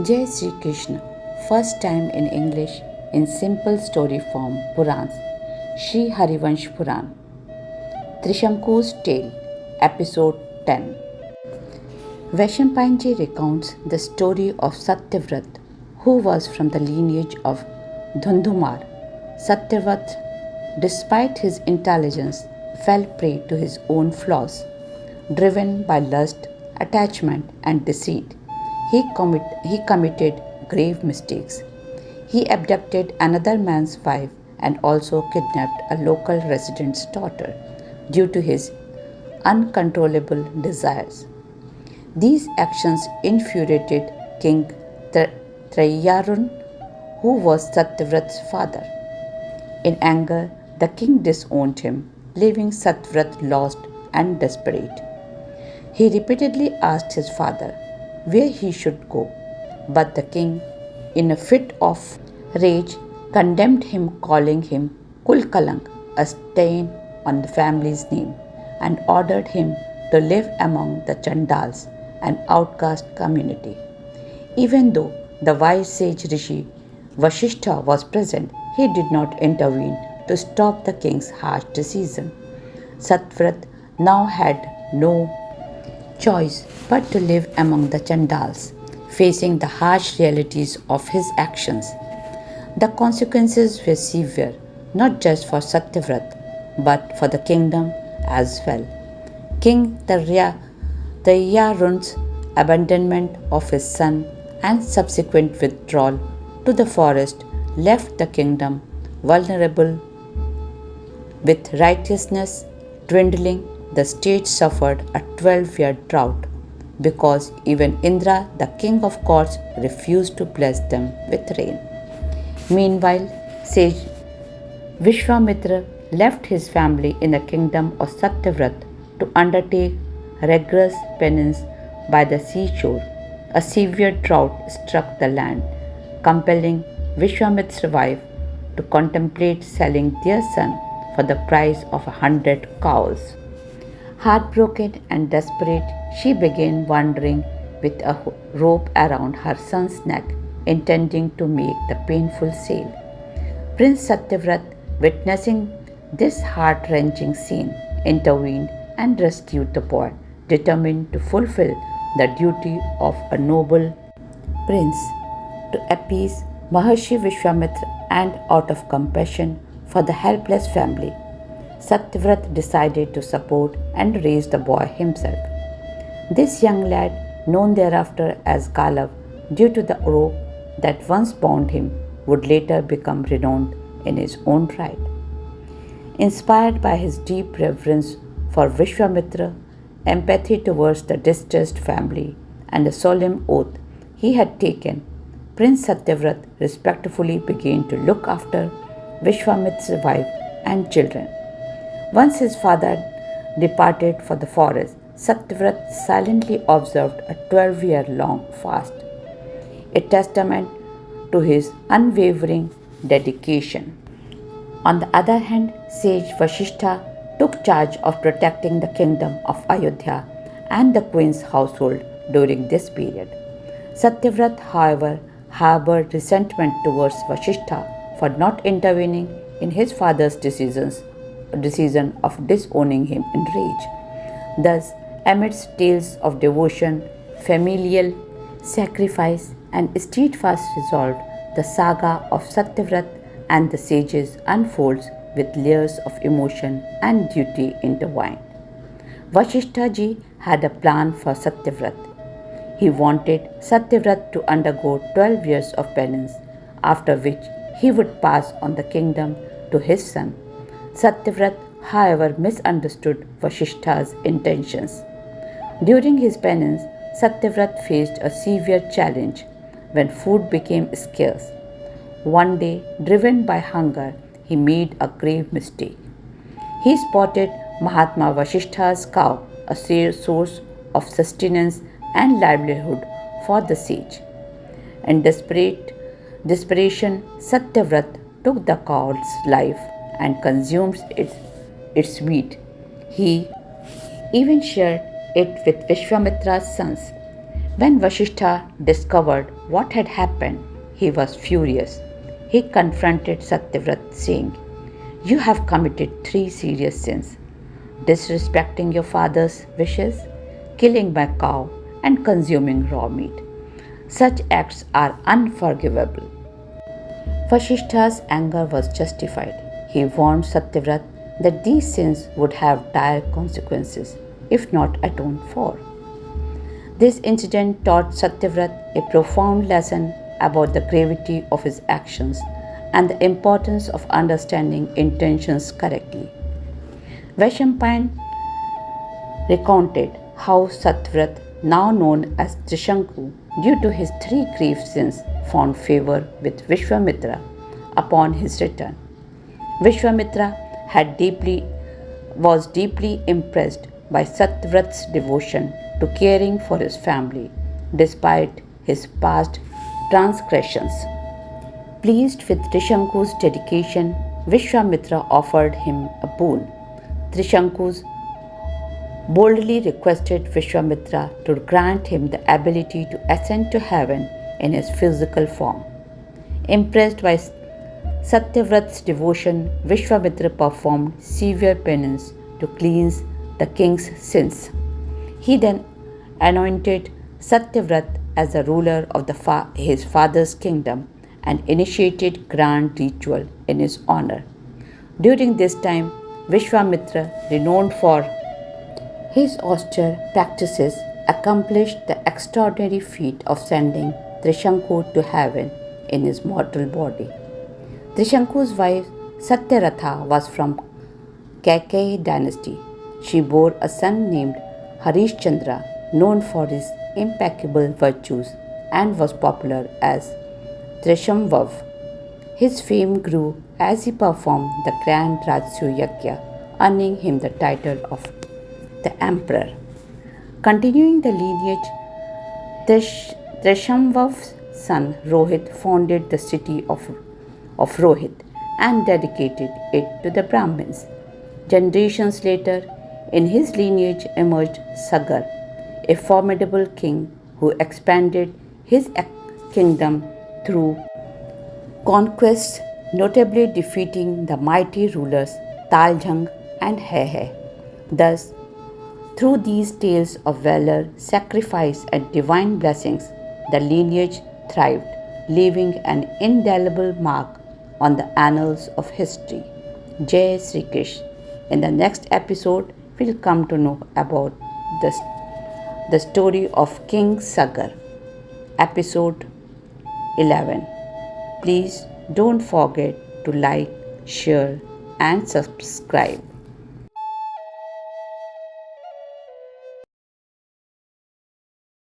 Jai Sri Krishna, first time in English in simple story form Purans, Sri Harvansh Puran. Trishanku's Tale, Episode 10. Vaishampayanji recounts the story of Satyavrat, who was from the lineage of Dhundhumar. Satyavrat, despite his intelligence, fell prey to his own flaws. Driven by lust, attachment, and deceit, he committed grave mistakes. He abducted another man's wife and also kidnapped a local resident's daughter due to his uncontrollable desires. These actions infuriated King Trayarun, who was Satyavrat's father. In anger, the king disowned him, leaving Satyavrat lost and desperate. He repeatedly asked his father where he should go, but the king, in a fit of rage, condemned him, calling him Kulkalank, a stain on the family's name, and ordered him to live among the Chandals, an outcast community. Even though the wise sage Rishi Vasishtha was present, he did not intervene to stop the king's harsh decision. Satyavrat now had no choice but to live among the Chandals, facing the harsh realities of his actions. The consequences were severe, not just for Satyavrat, but for the kingdom as well. King Tayyarun's abandonment of his son and subsequent withdrawal to the forest left the kingdom vulnerable. With righteousness dwindling, the state suffered a 12-year drought because even Indra, the king of gods, refused to bless them with rain. Meanwhile, sage Vishwamitra left his family in the kingdom of Satyavrat to undertake rigorous penance by the seashore. A severe drought struck the land, compelling Vishwamitra's wife to contemplate selling their son for the price of 100 cows. Heartbroken and desperate, she began wandering with a rope around her son's neck, intending to make the painful sale. Prince Satyavrat, witnessing this heart-wrenching scene, intervened and rescued the boy, determined to fulfill the duty of a noble prince. To appease Maharshi Vishwamitra and out of compassion for the helpless family, Satyavrat decided to support and raise the boy himself. This young lad, known thereafter as Galav due to the rope that once bound him, would later become renowned in his own right. Inspired by his deep reverence for Vishwamitra, empathy towards the distressed family, and the solemn oath he had taken, Prince Satyavrat respectfully began to look after Vishwamitra's wife and children. Once his father departed for the forest, Satyavrat silently observed a 12-year-long fast, a testament to his unwavering dedication. On the other hand, sage Vasishtha took charge of protecting the kingdom of Ayodhya and the queen's household during this period. Satyavrat, however, harbored resentment towards Vasishtha for not intervening in his father's decision of disowning him in rage. Thus, amidst tales of devotion, familial sacrifice, and steadfast resolve, the saga of Satyavrat and the sages unfolds with layers of emotion and duty intertwined. Vasishtha ji had a plan for Satyavrat. He wanted Satyavrat to undergo 12 years of penance, after which he would pass on the kingdom to his son. Satyavrat, however, misunderstood Vasishtha's intentions. During his penance, Satyavrat faced a severe challenge when food became scarce. One day, driven by hunger, he made a grave mistake. He spotted Mahatma Vasishtha's cow, a source of sustenance and livelihood for the sage. In desperation, Satyavrat took the cow's life and consumed its meat. He even shared it with Vishwamitra's sons. When Vasishtha discovered what had happened, he was furious. He confronted Satyavrat, saying, "You have committed three serious sins: disrespecting your father's wishes, killing my cow, and consuming raw meat. Such acts are unforgivable." Vasishtha's anger was justified. He warned Satyavrat that these sins would have dire consequences if not atoned for. This incident taught Satyavrat a profound lesson about the gravity of his actions and the importance of understanding intentions correctly. Vaishampayan recounted how Satyavrat, now known as Trishanku, due to his three grave sins, found favor with Vishwamitra upon his return. Vishwamitra was deeply impressed by Satyavrat's devotion to caring for his family despite his past transgressions. Pleased with Trishanku's dedication, Vishwamitra offered him a boon. Trishanku boldly requested Vishwamitra to grant him the ability to ascend to heaven in his physical form. Impressed by Satyavrat's devotion, Vishwamitra performed severe penance to cleanse the king's sins. He then anointed Satyavrat as the ruler of his father's kingdom and initiated grand ritual in his honor. During this time, Vishwamitra, renowned for his austere practices, accomplished the extraordinary feat of sending Trishanku to heaven in his mortal body. Trishanku's wife Satyaratha was from Kaikeyi dynasty. She bore a son named Harishchandra, known for his impeccable virtues, and was popular as Trishamvav. His fame grew as he performed the grand Rajsu Yajna, earning him the title of the emperor. Continuing the lineage, Trishamvav's son Rohit founded the city of Rohit and dedicated it to the Brahmins. Generations later, in his lineage emerged Sagar, a formidable king who expanded his kingdom through conquests, notably defeating the mighty rulers Taljhang and Hehe. Thus, through these tales of valor, sacrifice, and divine blessings, the lineage thrived, leaving an indelible mark on the annals of history. Jai Sri Krishna. In the next episode, we'll come to know about the story of King Sagar. Episode 11. Please don't forget to like, share, and subscribe.